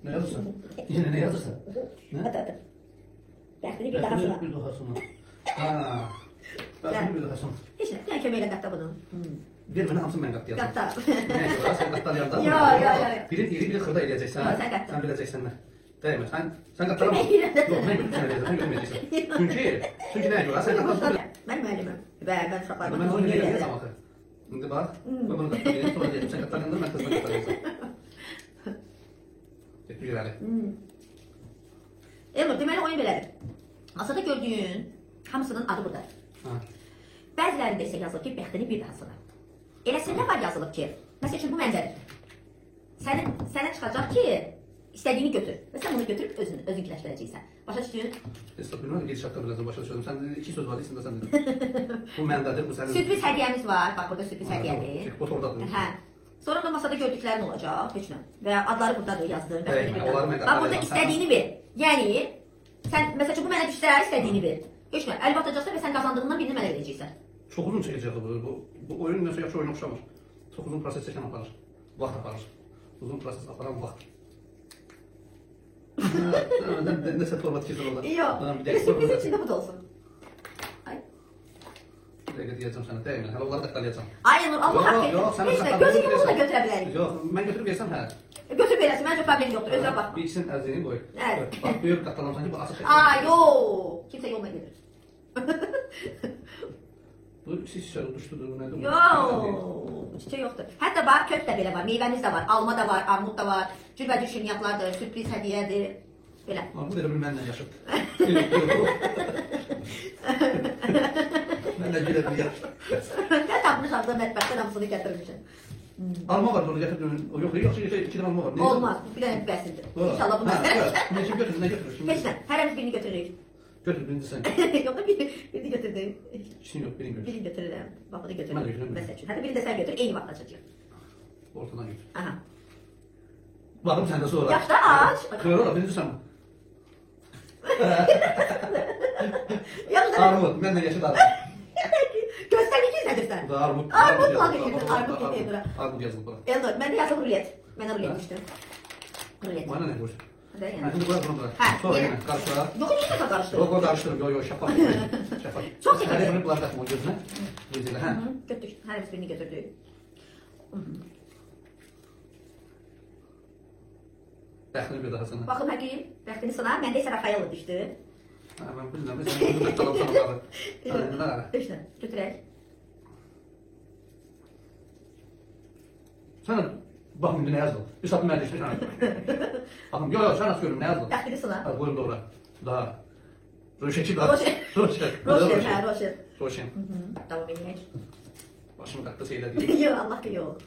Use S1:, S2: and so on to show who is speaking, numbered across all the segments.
S1: Ne yazırsan? Yine ne yazırsan? Ne?
S2: Hadi. Bəxtini bir daha sonra.
S1: Bir daha sonra. Ha. Bəxtini bir daha sonra.
S2: Heç nə, sən köməklə qatda bunu.
S1: Bir mənə hamısını mən qat deyəcəm.
S2: Qatda.
S1: Neyse, sən qatlar yardım.
S2: Yo.
S1: Biri iri, biri xırda eləyəcəksən.
S2: Sən qatda.
S1: Sən biləcəksən nə? Değmez. Sen qatlaramazsın. Yox, mən götürürsən eləyəcəm, sən görməyəcəksən. Çünki nəyə görə? Sən qatlaramazsın.
S2: Mən müəlliməm. Və mən uşaqlarıma
S1: Mən onu
S2: bunu
S1: eləyəcəm
S2: öyrədirəm.
S1: axı. İndi bax, mən bunu qatlayacağım, sonra deyəcəm. Sən qatlayanda mən qızına qatlayacağım. Getdi irəli.
S2: Elmur, deməli oyun belədir. Masada gördüyün hamısının adı burada. Bəzilərində isə yazılıb ki, bəxtini bir daha sıra. Eləsində var yazılıb ki, məsəl üçün bu məncədir. Sənə çıxacaq ki, istədiyini götür. Və sən bunu götürüb özünkiləşdirəcəksən. Başa düşdün?
S1: Bilmirəm, gediş haqqında birazdan başa düşürdüm. Sən iki söz var, içində sən dedin. Bu məndədir, bu sənin.
S2: Sürpriz hədiyyəmiz var. Bax, burada sürpriz hədiyyədir.
S1: Bu oradadır.
S2: Hə. Sonra da masada gördüklərin olacaq, heç nə. Və adları buradadır yazdım. Bax, burada istədiyini ver. Yəni, sən, məsəl üçün, bu mənə düşsə, istədiyini ver. Heç nə, əl batacaqsa və sən qazandığından birini mənə verəcəksən.
S1: Çox uzun çəkəcək bu oyun nəsə yaxşı oyun oxşamır. Çox uzun proses çəkən aparır. Vaxt aparır. Uzun proses aparan vaxt. Nəsə format keçir orada.
S2: Yox, sürpriz içində bu da olsun.
S1: Bir dəqiqə deyəcəm sənə, deyil mi? Hələ onları qatlayacam.
S2: Ay, Nur, Allah haqqı. Heç nə, gözü kimi onu da götürə bilərik.
S1: Yox, mən götürüb versəm, hə.
S2: Götür verəsin, məncə problem yoxdur, özünə bax.
S1: Bir ikisinin ərziyini qoy.
S2: Evet.
S1: Bax, buyur qatlalam sanki, bu açıq şəkildə.
S2: Ay, yox, kimsə yoluna gedir.
S1: Bu şişə uduşdudur, bu nədir?
S2: Yox, çiçək yoxdur. Hətta bax, kök də belə var, meyvəmiz də var, alma da var, armud da var, cürbəcür şirniyyatlardır, sürpriz hədiyyədir. Belə.
S1: Bu da bir mənlə yaşıb. Mənlə gülə bir yaşıb.
S2: Nə tapmışam da mətbəxdən hamısını gətirmişəm.
S1: Alma var, onu gətirdim. Yox, yoxsa iki dənə alma var.
S2: Olmaz, bir dənə bəsindir. İnşallah bu məsələ.
S1: Nə üçün götürür, nə götürür?
S2: Heç nə, hərəmiz birini götürürük.
S1: Götür, birinci sən.
S2: Yox da birini götürdüm.
S1: İkisini yox, birini götür.
S2: Birini götürürəm, bax bunu
S1: Mən də
S2: götürürəm.
S1: götürürəm.
S2: Məsəl üçün, hətta birini də sən götür, eyni vaxt açacaq.
S1: Ortadan götür.
S2: Aha.
S1: Baxım səndə sonra.
S2: Yaxşı, aç.
S1: Yox, birinci sən.
S2: Yaxşı.
S1: Armud, mən də yaşıd armud.
S2: Göstər ki, nədir sən?
S1: Bu da armud.
S2: Armud var gedir, armud gedir bura.
S1: Armud yazılıb bura.
S2: Elnur, məndə yazılıb rulet. Mənə rulet düşdü. Rulet.
S1: Bana nə qoysun?
S2: Hə,
S1: Hə, şimdi bura, bura, bura.
S2: Hə,
S1: Sonra
S2: yenə.
S1: yenə, qarşıla.
S2: Yox, niyə də qarışdırır?
S1: Yox, o qarışdırım, yox, şəffaf. Şəffaf.
S2: Çox çəkəcək.
S1: Hələ bunu bunlar qatma o gözünə. Gözünə, hə.
S2: Götürdük, hər birini götürdük.
S1: Bəxtini bir daha sana.
S2: Baxın həkim, bəxtini sana, məndə isə Rafael düşdü.
S1: Hə, mən bilmirəm, sən bunu qatdalam sana qalı. Hə,
S2: Düşdü, götürək.
S1: Sən bax, indi nə yazılır? Üstad mənə düşmüş, hə. Baxım, yox, sən nasıl görüm, nə yazılır?
S2: Bəxtini sana.
S1: Hə, qoyun doğru. Daha. Roşeki daha.
S2: Roşen.
S1: Roşen.
S2: Roşen, hə, Roşen.
S1: Roşen.
S2: Tamam, eləyək.
S1: Başımı qatdı şeylə deyil.
S2: Yox, Allah ki, yox.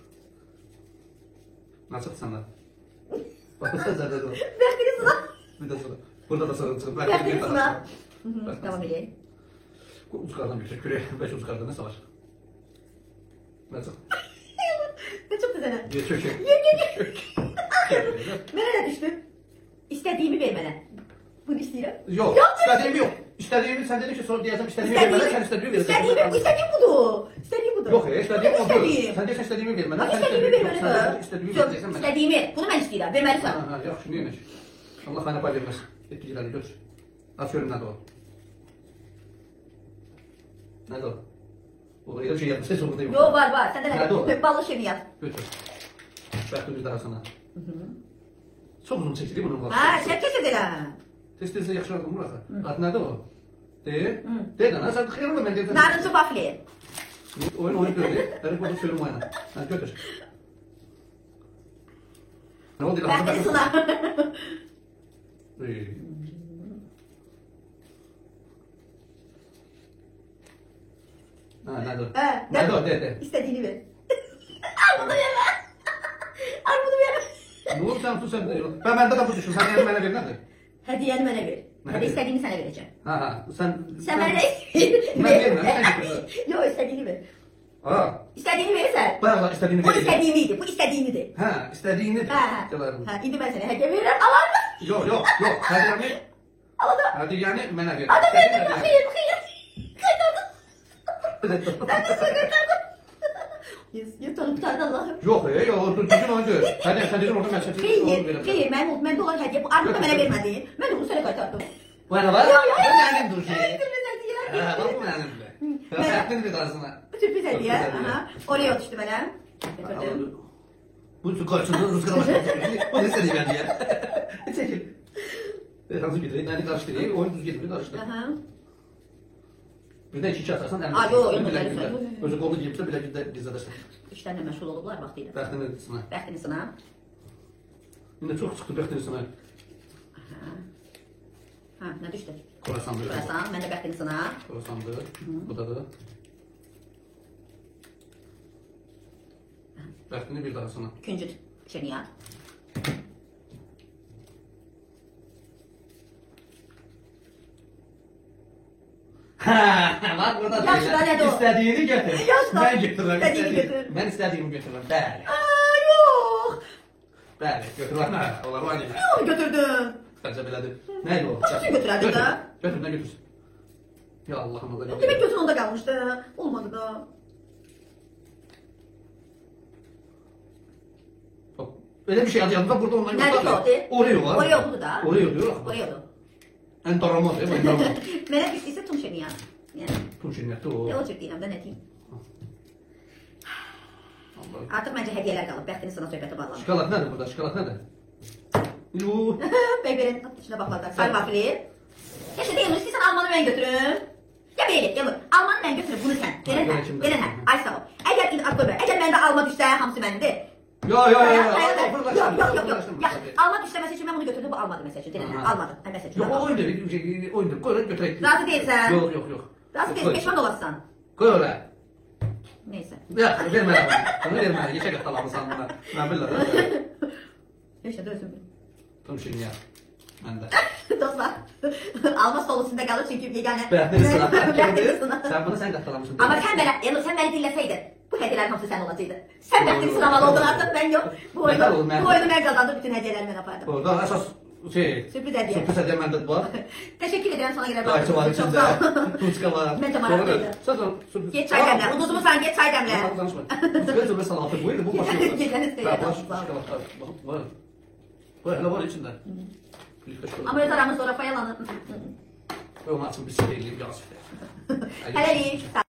S1: Nə çıxdı səndə? Bax, sən zərdə dur.
S2: Bəxtini sana.
S1: Bir də sonra. Burada da sarı çıxır.
S2: Bəxtini sana. Tamam, eləyək.
S1: Ucqardan götür, kürək. Bəlkə ucqardan nə savaş? Nə çıx?
S2: Ne çok güzel.
S1: Çök.
S2: Mənə nə düşdü? İstədiyimi ver mənə. Bunu istəyirəm.
S1: Yox, istədiyim yox. İstədiyimi sən dedin ki, sonra deyəcəm istədiyimi ver mənə, sən istədiyimi verəcəksən.
S2: İstədiyim budur. İstədiyim budur.
S1: Yox, istədiyim odur. Sən deyirsən istədiyimi ver mənə, sən
S2: İstədiyimi ver mənə.
S1: istədiyimi verəcəksən mənə.
S2: İstədiyimi. Bunu mən istəyirəm. Verməlisən.
S1: Hə, yaxşı, neymiş? Allah mənə pay verməz. Getdi irəli, götür. Aç görüm nədir o. Nədir o? O elə bir şey yapmış, heç orada yox.
S2: Yox, var. Səndə
S1: Nədir o?
S2: nə? Ballı şirniyyat.
S1: Götür. Bəxtimiz daha sana. Çox uzun çəkdi bunun var.
S2: Hə, sən kəsə verəm.
S1: Tez-tez yaxşı adamı bıraxa. Ad nədir o? De. De də, sən xeyirlə mən dedim.
S2: Narıncı vafli.
S1: Oyun gördü. Bəli, burada söylüm oyna. Hə, götür. Nə oldu?
S2: Bəxtini sana.
S1: Ha, nədir?
S2: Nədir
S1: o? De.
S2: İstədiyini ver. Armudu vermə. Armudu vermə.
S1: Nə oldu sən? Məndə də bu düşür. Sən yəni mənə ver, nədir?
S2: Hədiyyəni mənə ver. Hədə istədiyini sənə verəcəm.
S1: Ha, sən
S2: mənə
S1: mən verməm.
S2: Yox, istədiyini ver.
S1: Ha.
S2: İstədiyini verirsən.
S1: Bayağı istədiyini
S2: Bu
S1: verir.
S2: istədiyimiydi. Bu istədiyimidir.
S1: Hə, istədiyinidir.
S2: Hə, indi mən sənə hədiyyə verirəm. Alarmı?
S1: Yox. Hədiyəni
S2: Aladım.
S1: hədiyəni mənə ver.
S2: Adam verdim. Xeyr. Qaytardım. Sən nasıl qaytardın? Yırtılıb tutardı Allahım.
S1: Yox, yox, düzgün oyundur. Sən dedin orada mən çəkildim.
S2: Xeyr, məndə olan hədiyyə bu. Armud da mənə vermədi. Mən də bunu sənə qaytardım.
S1: Bu nə var?
S2: Yo, yo, yo.
S1: Bu mənimdir ki.
S2: Sürpriz hədiyyə.
S1: Hə, bax bu mənimdir. Fərqlidir bir arasına.
S2: Sürpriz hədiyyə. Oraya düşdü mənə. Götürdüm.
S1: Bu qarşında rus qalamaq. O nə istədi məndə ya? Çəkil. Hansı gedirək, nəni qarışdırayım, oyun düz getmir, qarışdır. Birdən iki atarsan,
S2: Aa, yox, yox.
S1: Özü qolu giyibsə, belə gizlədərsən.
S2: İşlərlə məşğul olublar vaxtilə.
S1: Bəxtinin sına.
S2: Bəxtini sına.
S1: İndi çox çıxdı bəxtinin sına.
S2: Ha, nə düşdü?
S1: Korasandır.
S2: Korasan, mən də bəxtini sına.
S1: Korasandır. Bu da da. Bəxtini bir daha sına.
S2: Küncüt şirniyyat.
S1: Bak burada
S2: Yaxşı, da nədir o?
S1: İstədiyini götür.
S2: Yaxşı, da.
S1: Mən götürürəm.
S2: İstədiyini götür.
S1: Mən istədiyimi götürürəm. Bəli.
S2: Aa, yox.
S1: Bəli, götürürəm. Onlar var ya.
S2: Yox, götürdüm.
S1: Bence belədir. Neydi o?
S2: Nasıl götürərdin də?
S1: Götür, nə götürsün? Ya Allah'ım Allah.
S2: Demək gözün onda qalmışdı. Olmadı da.
S1: Öyle bir şey adı yanında burada ondan
S2: Nədir ki o?
S1: Oreo var.
S2: Oreo'dur da.
S1: Oreo diyor.
S2: Oreo'dur.
S1: En taramalı değil mi? En taramalı.
S2: Mənə düşdüysə tüm şirniyyat. Yəni,
S1: Tüm şirniyyatı o.
S2: o cür deyirəm də nə deyim.
S1: Allah.
S2: Artıq məncə hədiyyələr qalıb. Bəxtini sına söhbəti bağlanır.
S1: Şokolad nedir burada? Şokolad nedir? Yuuu.
S2: Beyberin içine bakmadan. Say bakayım. Ya işte Yemur, istəyirsən almanı mən götürüm. Ya belə, Yemur, almanı mən götürüm, bunu sən. Verən hə, verən hə. Ay sağ ol. Əgər indi Akbaba, əgər məndə alma düşsə, hamısı mənimdir.
S1: Yo yo yo.
S2: Yox. Alma düşsə məsəl üçün mən bunu götürdüm, bu almadı məsəl üçün. Deyirəm hə, almadı. Hə, məsəl üçün.
S1: Yok o oyundur. Oyundur. Koy oraya götürək.
S2: Razı deyilsən?
S1: Yok.
S2: Razı deyilsən, peşman olasın.
S1: Koy oraya.
S2: Neyse.
S1: Ya vermə. Bunu vermə. Geçə qatalamısan buna. Mən bilirəm.
S2: İşte dözüm.
S1: Tüm şirniyyat. Məndə.
S2: Dostlar, alma stolusunda qalır çünki yeganə...
S1: Bəxtini sına.
S2: Bəxtini sına.
S1: Sən bunu sən qatalamışsın.
S2: Amma sən mənə, Yemur, sən məni dinləsəydin, bu hədiyyələrin hamısı sən olacaqdı. Sən bəxtini sınamalı oldun artıq, mən yox. Bu oyunu mən qazandım, bütün hədiyyələri mən apardım.
S1: Orada əsas şey...
S2: Sürpriz hədiyyə.
S1: Sürpriz hədiyyə məndə var.
S2: Təşəkkür edirəm sana görə.
S1: Qayçı var içində. Tuçka var.
S2: Məncə maraqlıdır.
S1: Sən
S2: Get çay dəmlə, uduzmusan, get çay dəmlə.
S1: Danışma. Tuçka zöbə salatı buydu, bu başa yoxdur.
S2: Gecəniz
S1: Var, hələ var içində.
S2: Amma öz aramız sonra fayalanır.
S1: Qoy onu açın, bir şey eləyim, yazıq.
S2: Hələlik.